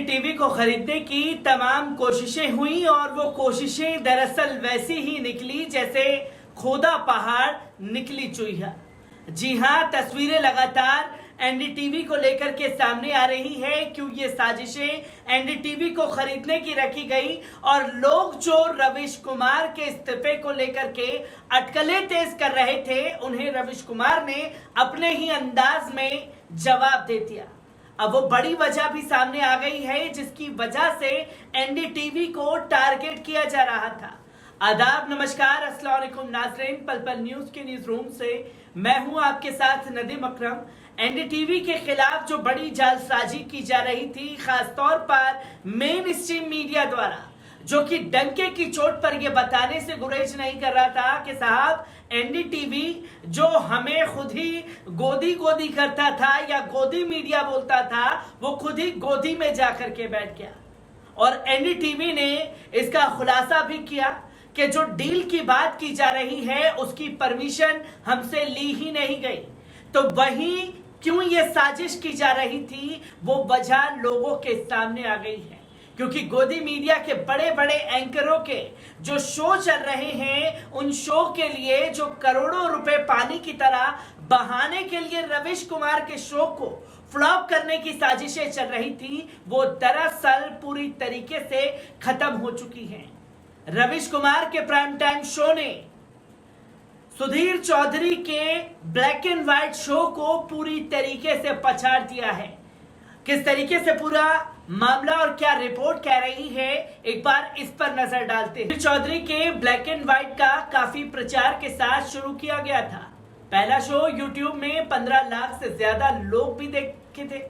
NDTV को खरीदने की तमाम कोशिशें हुई और वो कोशिशें दरअसल वैसी ही निकली जैसे खोदा पहाड़ निकली चुईया। जी हां, तस्वीरें लगातार एनडीटीवी को लेकर के सामने आ रही है। क्यों ये साजिशें एनडीटीवी को खरीदने की रखी गई और लोग जो रविश कुमार के इस्तीफे को लेकर के अटकलें तेज कर रहे थे, उन्हें रविश कुमार ने अपने ही अंदाज में जवाब दे दिया। अब वो बड़ी वजह भी सामने आ गई है जिसकी वजह से एनडीटीवी को टारगेट किया जा रहा था। आदाब, नमस्कार, अस्सलाम वालेकुम नाज़रीन, पल पल न्यूज के न्यूज रूम से मैं हूं आपके साथ नदीम अकरम। एनडीटीवी के खिलाफ जो बड़ी जालसाजी की जा रही थी, खासतौर पर मेन स्ट्रीम मीडिया द्वारा, जो कि डंके की चोट पर यह बताने से गुरेज नहीं कर रहा था कि साहब एनडीटीवी जो हमें खुद ही गोदी गोदी करता था या गोदी मीडिया बोलता था, वो खुद ही गोदी में जाकर के बैठ गया। और एनडीटीवी ने इसका खुलासा भी किया कि जो डील की बात की जा रही है उसकी परमिशन हमसे ली ही नहीं गई। तो वही क्यों ये साजिश की जा रही थी, वो वजह लोगों के सामने आ गई है। क्योंकि गोदी मीडिया के बड़े बड़े एंकरों के जो शो चल रहे हैं, उन शो के लिए जो करोड़ों रुपए पानी की तरह बहाने के लिए रविश कुमार के शो को फ्लॉप करने की साजिशें चल रही थी, वो दरअसल पूरी तरीके से खत्म हो चुकी हैं। रविश कुमार के प्राइम टाइम शो ने सुधीर चौधरी के ब्लैक एंड व्हाइट शो को पूरी तरीके से पछाड़ दिया है। किस तरीके से पूरा मामला और क्या रिपोर्ट कह रही है, एक बार इस पर नजर डालते हैं। चौधरी के ब्लैक एंड व्हाइट का काफी प्रचार के साथ शुरू किया गया था। पहला शो यूट्यूब में 15 लाख से ज्यादा लोग भी देखे थे।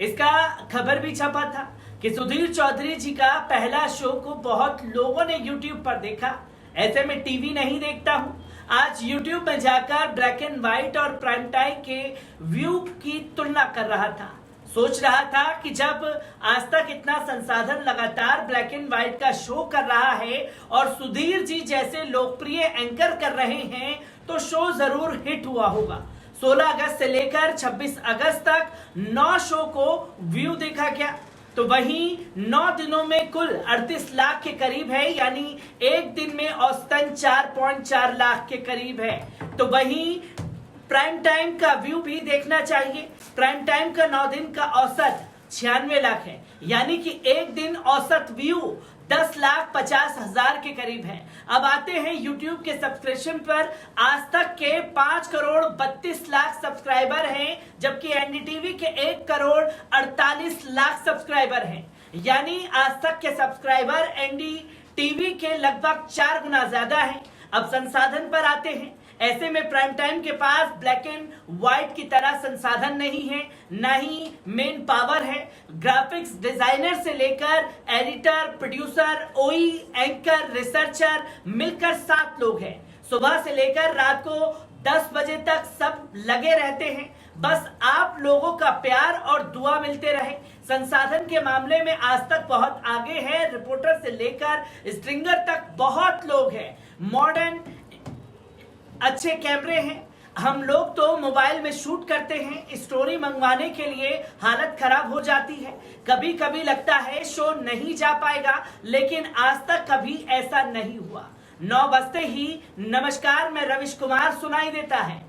इसका खबर भी छपा था कि सुधीर चौधरी जी का पहला शो को बहुत लोगों ने यूट्यूब पर देखा। ऐसे में टीवी नहीं देखता हूं, आज यूट्यूब में जाकर ब्लैक एंड व्हाइट और प्राइम टाइम के व्यू की तुलना कर रहा था। सोच रहा था कि जब आज तक इतना संसाधन लगातार ब्लैक एंड व्हाइट का शो कर रहा है और सुधीर जी जैसे लोकप्रिय एंकर कर रहे हैं, तो शो जरूर हिट हुआ होगा। 16 अगस्त से लेकर 26 अगस्त तक 9 शो को व्यू देखा गया। तो वहीं 9 दिनों में कुल 38 लाख के करीब है, यानी एक दिन में औसतन 4.4 लाख के करीब है। तो वहीं प्राइम टाइम का व्यू भी देखना चाहिए। प्राइम टाइम का 9 दिन का औसत 96 लाख है, यानी कि एक दिन औसत व्यू 10,50,000 के करीब है। अब आते हैं यूट्यूब के सब्सक्रिप्शन पर। आज तक के 5 करोड़ 32 लाख सब्सक्राइबर हैं, जबकि एनडीटीवी के 1 करोड़ 48 लाख सब्सक्राइबर हैं। यानी आज तक के सब्सक्राइबर एनडीटीवी के लगभग 4 गुना ज्यादा है। अब संसाधन पर आते हैं। ऐसे में प्राइम टाइम के पास ब्लैक एंड व्हाइट की तरह संसाधन नहीं है, ना ही मेन पावर है। ग्राफिक्स डिजाइनर से लेकर एडिटर, प्रोड्यूसर, ओई, एंकर, रिसर्चर मिलकर 7 लोग हैं। सुबह से लेकर रात को 10 बजे तक सब लगे रहते हैं। बस आप लोगों का प्यार और दुआ मिलते रहे। संसाधन के मामले में आज तक बहुत आगे है। रिपोर्टर से लेकर स्ट्रिंगर तक बहुत लोग हैं। मॉडर्न अच्छे कैमरे हैं। हम लोग तो मोबाइल में शूट करते हैं, स्टोरी मंगवाने के लिए हालत खराब हो जाती है। कभी कभी लगता है शो नहीं जा पाएगा, लेकिन आज तक कभी ऐसा नहीं हुआ। 9 बजते ही नमस्कार मैं रविश कुमार सुनाई देता है।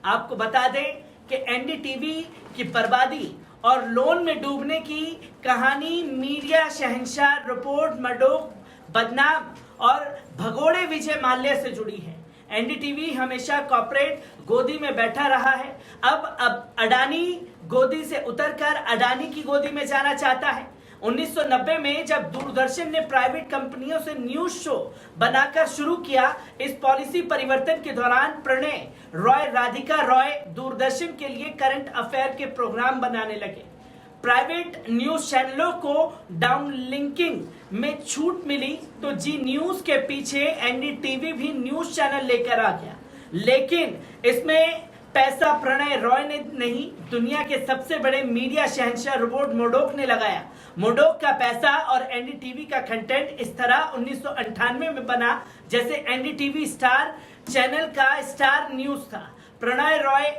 आपको बता दें कि एनडीटीवी की बर्बादी और लोन में डूबने की कहानी मीडिया शहंशाह रिपोर्ट मडोक बदनाम और भगोड़े विजय माल्या से जुड़ी है। एनडीटीवी हमेशा कॉर्पोरेट गोदी में बैठा रहा है। अब अडानी गोदी से उतरकर अडानी की गोदी में जाना चाहता है। 1990 में जब दूरदर्शन ने प्राइवेट कंपनियों से न्यूज शो बनाकर शुरू किया, इस पॉलिसी परिवर्तन के दौरान प्रणय रॉय, राधिका रॉय दूरदर्शन के लिए करंट अफेयर के प्रोग्राम बनाने लगे। प्राइवेट न्यूज चैनलों को डाउनलिंकिंग में छूट मिली, तो जी न्यूज के पीछे एनडीटीवी भी न्यूज चैनल लेकर आ गया। लेकिन इसमें पैसा प्रणय रॉय ने नहीं, दुनिया के सबसे बड़े मीडिया शहंशाह रॉबर्ट मर्डोक ने लगाया। मर्डोक का पैसा और एनडीटीवी का कंटेंट इस तरह 1998 में बना जैसे एनडीटीवी स्टार चैनल का स्टार न्यूज था। प्रणय रॉय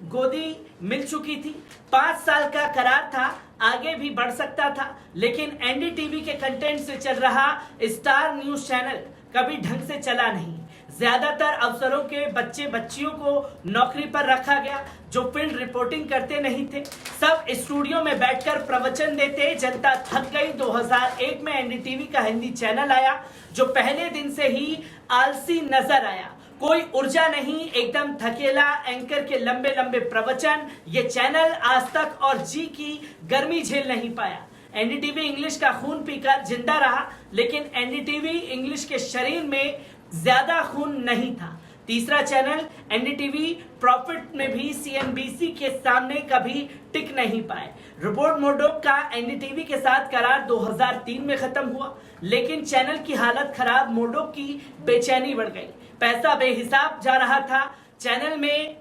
गोदी मिल चुकी थी। 5 साल का करार था। आगे भी बढ़ सकता था, लेकिन एनडीटीवी के कंटेंट से चल रहा स्टार न्यूज चैनल कभी ढंग से चला नहीं। ज्यादातर अफसरों के बच्चे बच्चियों को नौकरी पर रखा गया जो फील्ड रिपोर्टिंग करते नहीं थे, सब स्टूडियो में बैठकर प्रवचन देते। जनता थक गई। 2001 में एनडीटीवी का हिंदी चैनल आया जो पहले दिन से ही आलसी नजर आया। कोई ऊर्जा नहीं, एकदम थकेला, एंकर के लंबे लंबे प्रवचन। ये चैनल आज तक और जी की गर्मी झेल नहीं पाया। एनडीटीवी इंग्लिश का खून पीकर जिंदा रहा, लेकिन एनडीटीवी इंग्लिश के शरीर में ज्यादा खून नहीं था। तीसरा चैनल एनडीटीवी प्रॉफिट में भी सीएनबीसी के सामने कभी टिक नहीं पाए। रोबर्ट मर्डोक का एनडीटीवी के साथ करार 2003 में खत्म हुआ, लेकिन चैनल की हालत खराब। मर्डोक की बेचैनी बढ़ गई, पैसा बेहिसाब जा रहा था चैनल में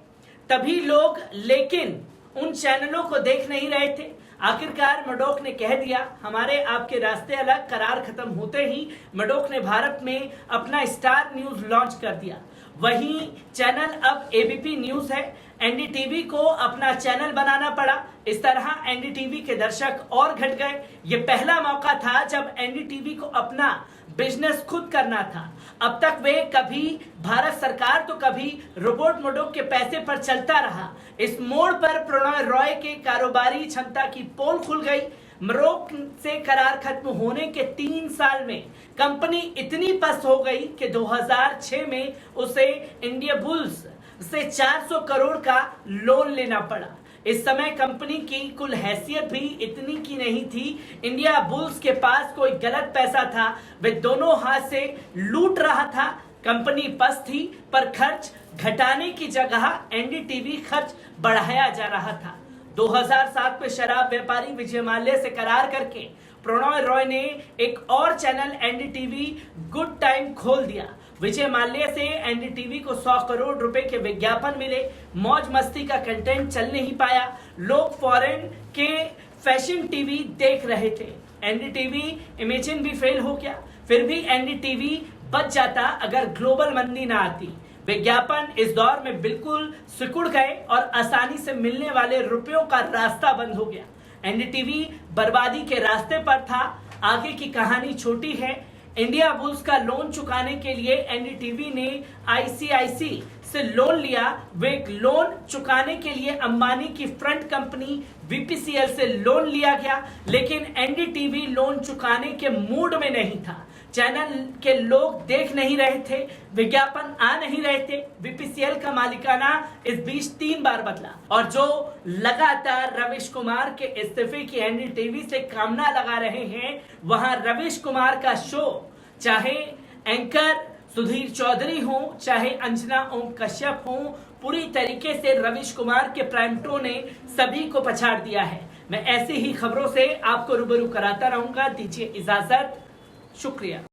तभी लोग, लेकिन उन चैनलों को देख नहीं रहे थे। आखिरकार मर्डोक ने कह दिया हमारे आपके रास्ते अलग। करार खत्म होते ही मर्डोक ने भारत में अपना स्टार न्यूज लॉन्च कर दिया। वही चैनल अब एबीपी न्यूज है। एनडीटीवी को अपना चैनल बनाना पड़ा। इस तरह एनडीटीवी के दर्शक और घट गए। ये पहला मौका था जब एनडीटीवी को अपना बिजनेस खुद करना था। अब तक वे कभी भारत सरकार तो कभी रोबर्ट मर्डोक के पैसे पर चलता रहा। इस मोड़ पर प्रणय रॉय के कारोबारी क्षमता की पोल खुल गई। मर्डोक से करार खत्म होने के 3 साल में कंपनी इतनी पस्त हो गई कि 2006 में उसे इंडिया बुल्स से 400 करोड़ का लोन लेना पड़ा। इस समय कंपनी की कुल हैसियत भी इतनी की नहीं थी। इंडिया बुल्स के पास कोई गलत पैसा था, वे दोनों हाथ से लूट रहा था। कंपनी पस्त थी, पर खर्च घटाने की जगह एनडीटीवी खर्च बढ़ाया जा रहा था। 2007 में शराब व्यापारी विजय माल्या से करार करके प्रणय रॉय ने एक और चैनल एनडीटीवी गुड टाइम खोल दिया। विजय माल्या से एनडीटीवी को 100 करोड़ रुपए के विज्ञापन मिले। मौज मस्ती का कंटेंट चल नहीं पाया। लोग फॉरेन के फैशन टीवी देख रहे थे। एनडीटीवी इमेजिन भी फेल हो गया। फिर भी एनडीटीवी बच जाता अगर ग्लोबल मंदी ना आती। विज्ञापन इस दौर में बिल्कुल सिकुड़ गए और आसानी से मिलने वाले रुपयों का रास्ता बंद हो गया। एनडीटीवी बर्बादी के रास्ते पर था। आगे की कहानी छोटी है। इंडिया बुल्स का लोन चुकाने के लिए एनडीटीवी ने आईसीआईसी से लोन लिया। वे लोन चुकाने के लिए अंबानी की फ्रंट कंपनी बीपीसीएल से लोन लिया गया, लेकिन एनडीटीवी लोन चुकाने के मूड में नहीं था। चैनल के लोग देख नहीं रहे थे, विज्ञापन आ नहीं रहे थे। बीपीसीएल का मालिकाना इस बीच 3 बार बदला और जो लगातार रवीश कुमार के इस्तीफे की एनडीटीवी से कामना लगा रहे हैं, वहां रवीश कुमार का शो, चाहे एंकर सुधीर चौधरी हो, चाहे अंजना ओम कश्यप हो, पूरी तरीके से रवीश कुमार के प्राइम टो ने सभी को पछाड़ दिया है। मैं ऐसी ही खबरों से आपको रूबरू कराता रहूंगा। दीजिए इजाजत, शुक्रिया।